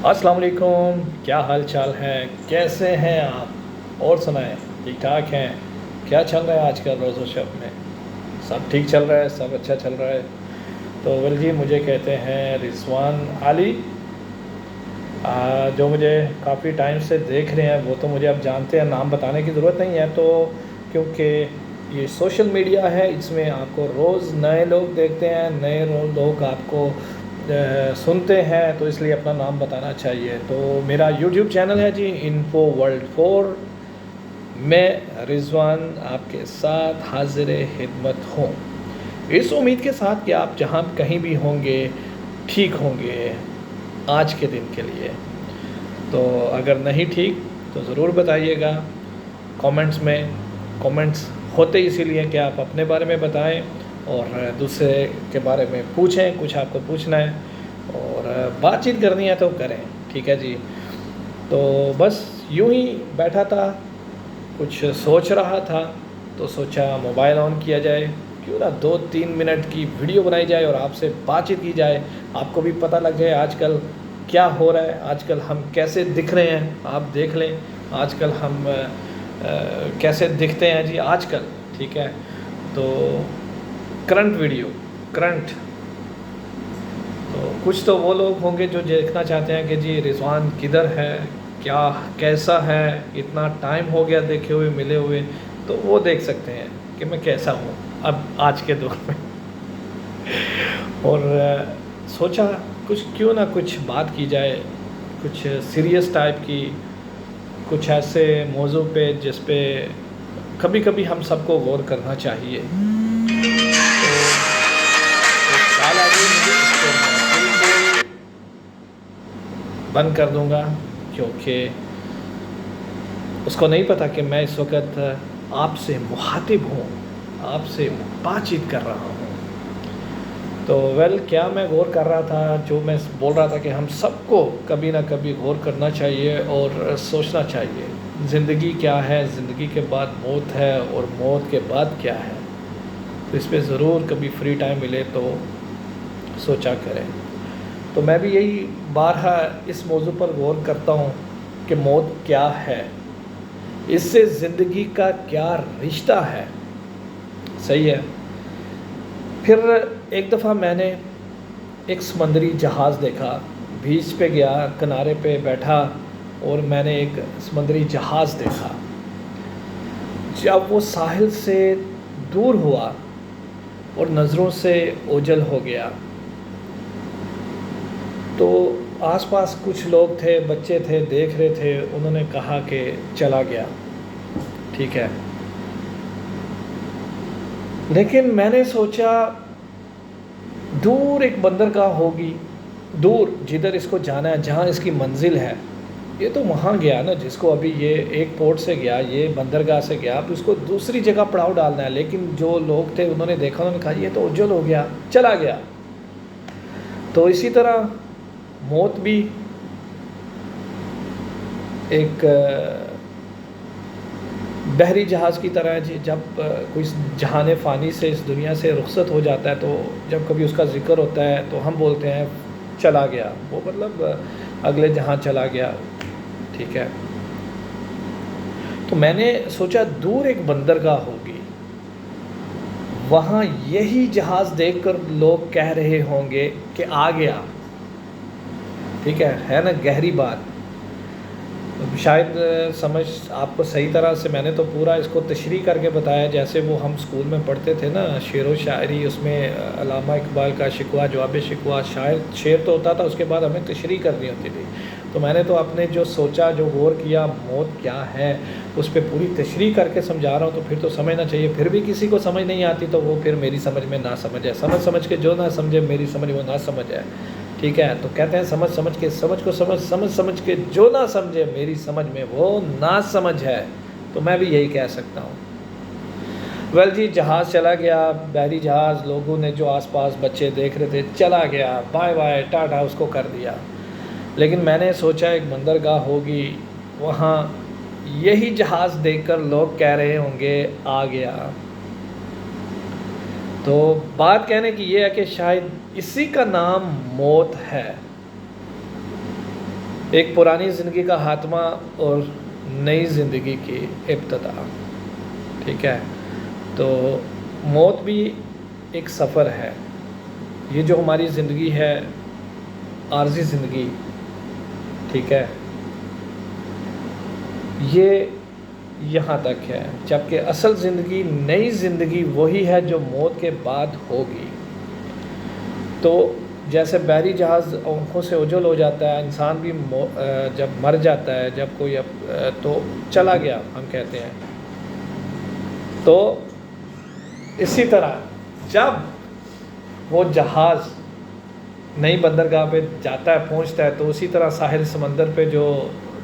अस्सलाम वालेकुम, क्या हाल चाल है, कैसे हैं आप? और सुनाएं, ठीक ठाक हैं? क्या चल रहा है आजकल रोज़ो शब में? सब ठीक चल रहा है, सब अच्छा चल रहा है? तो वेल जी, मुझे कहते हैं रिजवान आली। जो मुझे काफ़ी टाइम से देख रहे हैं वो तो मुझे अब जानते हैं, नाम बताने की ज़रूरत नहीं है तो, क्योंकि ये सोशल मीडिया है, इसमें आपको रोज़ नए लोग देखते हैं, नए लोग आपको सुनते हैं, तो इसलिए अपना नाम बताना चाहिए। तो मेरा यूट्यूब चैनल है जी, इन्फो वर्ल्ड 4। मैं रिजवान आपके साथ हाजिर खिदमत हूँ, इस उम्मीद के साथ कि आप जहाँ कहीं भी होंगे ठीक होंगे आज के दिन के लिए। तो अगर नहीं ठीक तो ज़रूर बताइएगा कमेंट्स में। कमेंट्स होते इसीलिए कि आप अपने बारे में बताएं और दूसरे के बारे में पूछें, कुछ आपको पूछना है और बातचीत करनी है तो करें, ठीक है जी। तो बस यूं ही बैठा था, कुछ सोच रहा था, तो सोचा मोबाइल ऑन किया जाए, क्यों ना 2-3 मिनट की वीडियो बनाई जाए और आपसे बातचीत की जाए, आपको भी पता लग जाए आजकल क्या हो रहा है, आजकल हम कैसे दिख रहे हैं। आप देख लें आजकल हम कैसे दिखते हैं जी आजकल, ठीक है। तो करंट वीडियो, करंट, तो कुछ तो वो लोग होंगे जो देखना चाहते हैं कि जी रिजवान किधर है, क्या कैसा है, इतना टाइम हो गया देखे हुए मिले हुए, तो वो देख सकते हैं कि मैं कैसा हूँ अब आज के दौर में। और सोचा कुछ क्यों ना कुछ बात की जाए, कुछ सीरियस टाइप की, कुछ ऐसे मौजू पे जिस पे कभी कभी हम सबको गौर करना चाहिए। तो एक कॉल आ गई मुझे, इसको मैं बिल्कुल बंद कर दूंगा, क्योंकि उसको नहीं पता कि मैं इस वक्त आपसे मुखातिब हूँ, आपसे बातचीत कर रहा हूँ। तो वेल, क्या मैं गौर कर रहा था, जो मैं बोल रहा था कि हम सबको कभी ना कभी गौर करना चाहिए और सोचना चाहिए ज़िंदगी क्या है, ज़िंदगी के बाद मौत है और मौत के बाद क्या है। तो इस पर ज़रूर कभी फ्री टाइम मिले तो सोचा करें। तो मैं भी यही बारहा इस मौजू पर गौर करता हूँ कि मौत क्या है, इससे ज़िंदगी का क्या रिश्ता है। सही है। फिर एक दफ़ा मैंने एक समंदरी जहाज़ देखा, बीच पे गया, किनारे पे बैठा और मैंने एक समंदरी जहाज़ देखा। जब वो साहिल से दूर हुआ और नज़रों से ओझल हो गया, तो आसपास कुछ लोग थे, बच्चे थे, देख रहे थे, उन्होंने कहा कि चला गया, ठीक है। लेकिन मैंने सोचा दूर एक बंदरगाह होगी, दूर जिधर इसको जाना है, जहाँ इसकी मंजिल है, ये तो वहाँ गया ना, जिसको अभी ये एक पोर्ट से गया, ये बंदरगाह से गया, अब उसको दूसरी जगह पड़ाव डालना है। लेकिन जो लोग थे उन्होंने देखा, उन्होंने कहा ये तो उज्जवल हो गया, चला गया। तो इसी तरह मौत भी एक बहरी जहाज़ की तरह है जी। जब कोई जहान फ़ानी से इस दुनिया से रुखसत हो जाता है, तो जब कभी उसका ज़िक्र होता है तो हम बोलते हैं चला गया, वो मतलब अगले जहां चला गया, ठीक है। तो मैंने सोचा दूर एक बंदरगाह होगी, वहाँ यही जहाज़ देखकर लोग कह रहे होंगे कि आ गया, ठीक है ना, गहरी बात। शायद समझ आपको सही तरह से, मैंने तो पूरा इसको तशरीह करके बताया, जैसे वो हम स्कूल में पढ़ते थे ना, शेर व शायरी, उसमें अल्लामा इकबाल का शिकवा जवाब शिकवा, शायर शेर तो होता था, उसके बाद हमें तशरीह करनी होती थी। तो मैंने तो अपने जो सोचा, जो गौर किया, मौत क्या है, उस पर पूरी तशरीह करके समझा रहा हूँ। तो फिर तो समझना चाहिए। फिर भी किसी को समझ नहीं आती तो वो फिर मेरी समझ में ना समझ है, समझ समझ के जो ना समझे मेरी समझ वो ना समझ है, ठीक है। तो कहते हैं समझ समझ के समझ को समझ, समझ समझ के जो ना समझे मेरी समझ में वो ना समझ है। तो मैं भी यही कह सकता हूँ। वेल जी, जहाज़ चला गया, बहरी जहाज़, लोगों ने जो आसपास बच्चे देख रहे थे, चला गया, बाय बाय टाटा उसको कर दिया। लेकिन मैंने सोचा एक बंदरगाह होगी, वहाँ यही जहाज़ देखकर लोग कह रहे होंगे आ गया। तो बात कहने की ये है कि शायद इसी का नाम मौत है। ایک پرانی زندگی کا خاتمہ اور نئی زندگی کی ابتدا، ٹھیک ہے؟ تو موت بھی ایک سفر ہے. یہ جو ہماری زندگی ہے عارضی زندگی، ٹھیک ہے، یہ یہاں تک ہے، جبکہ اصل زندگی، نئی زندگی وہی ہے جو موت کے بعد ہوگی. تو جیسے بحری جہاز آنکھوں سے اوجھل ہو جاتا ہے، انسان بھی جب مر جاتا ہے، جب کوئی تو چلا گیا ہم کہتے ہیں. تو اسی طرح جب وہ جہاز نئی بندرگاہ پہ جاتا ہے، پہنچتا ہے، تو اسی طرح ساحل سمندر پہ جو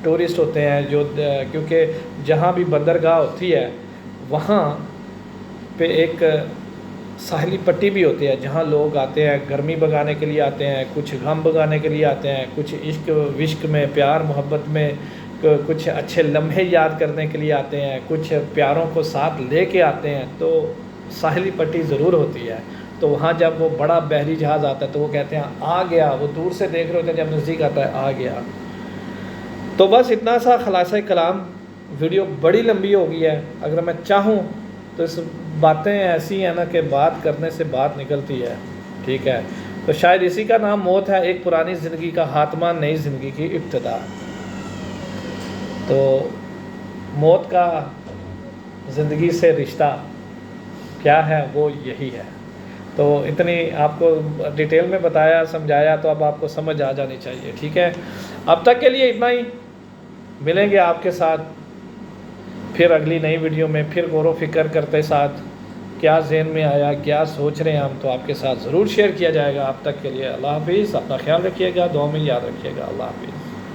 ٹورسٹ ہوتے ہیں، جو کیونکہ جہاں بھی بندرگاہ ہوتی ہے وہاں پہ ایک ساحلی پٹی بھی ہوتی ہے جہاں لوگ آتے ہیں، گرمی بھگانے کے لیے آتے ہیں، کچھ غم بھگانے کے لیے آتے ہیں، کچھ عشق وشق میں، پیار محبت میں کچھ اچھے لمحے یاد کرنے کے لیے آتے ہیں، کچھ پیاروں کو ساتھ لے کے آتے ہیں. تو ساحلی پٹی ضرور ہوتی ہے. تو وہاں جب وہ بڑا بحری جہاز آتا ہے تو وہ کہتے ہیں آ گیا. وہ دور سے دیکھ رہے ہوتے ہیں، جب نزدیک آتا ہے آ گیا. تو بس اتنا سا خلاصہ کلام. ویڈیو بڑی لمبی ہو گئی ہے. اگر میں چاہوں تو اس باتیں ایسی ہیں نا کہ بات کرنے سے بات نکلتی ہے، ٹھیک ہے. تو شاید اسی کا نام موت ہے، ایک پرانی زندگی کا خاتمہ، نئی زندگی کی ابتدا. تو موت کا زندگی سے رشتہ کیا ہے وہ یہی ہے. تو اتنی آپ کو ڈیٹیل میں بتایا، سمجھایا، تو اب آپ کو سمجھ آ جانی چاہیے، ٹھیک ہے. اب تک کے لیے اتنا ہی. ملیں گے آپ کے ساتھ پھر اگلی نئی ویڈیو میں، پھر غور و فکر کرتے ساتھ کیا ذہن میں آیا، کیا سوچ رہے ہیں ہم، تو آپ کے ساتھ ضرور شیئر کیا جائے گا. اب تک کے لیے اللہ حافظ. اپنا خیال رکھیے گا، دعا میں یاد رکھیے گا. اللہ حافظ.